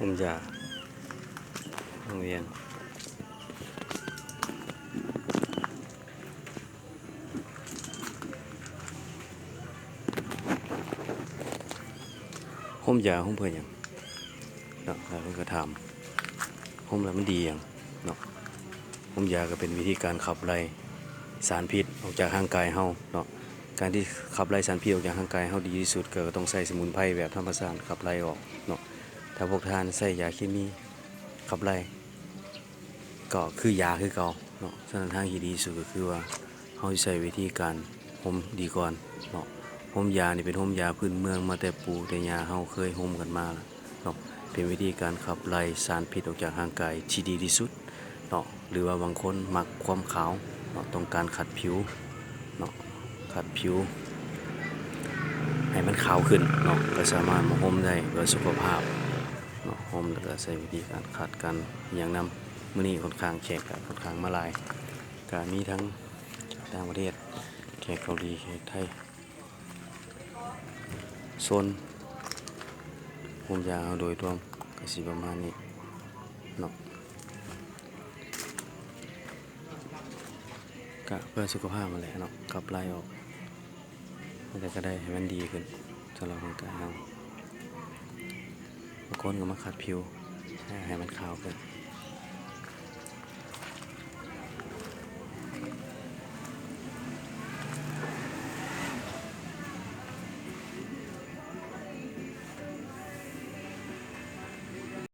ผมจะโรงเรียนผมยาผมเพื่ออย่างเนาะแล้วผมก็ทำผมแล้วมันดีอย่างเนาะผมยาก็เป็นวิธีการขับไล่สารพิษออกจากร่างกายเฮาเนาะการที่ขับไล่สารพิษออกจากร่างกายเฮาดีที่สุดก็ต้องใส่สมุนไพรแบบธรรมชาติขับไล่ออกเนาะถ้าพวกท่านใส่ยาเคมีขับไล่ก็คือยาคือเก่าเนาะฉะนั้นทางที่ดีที่สุดก็คือว่าเฮาใช้วิธีการห่มดีก่อนเนาะห่มยานี่เป็นห่มยาพื้นเมืองมาแต่ปู่แต่ย่าเฮาเคยห่มกันมาเนาะเป็นวิธีการขับไล่สารพิษออกจากร่างกายที่ดีที่สุดเนาะหรือว่าบางคนมักความขาวเนาะต้องการขัดผิวเนาะขัดผิวให้มันขาวขึ้นเนาะก็สามารถมาห่มได้เพื่อสุขภาพเนาะห่มแล้วก็ใช้วิธีการขัดกันอย่างนำมื้อนี้ค่อนข้างแขกค่อนข้างมาหลายก็มีทั้งต่างประเทศแขกเกาหลีแขกไทยโซนห่มยาวโดยรวมก็สิประมาณนี้เนาะก็เพื่อสุขภาพมาแหละเนาะขับไล่ออกอะไรก็ได้ให้มันดีขึ้นสำหรับร่างกายเราบางคนก็มาขัดผิวให้มันขาวขึ้น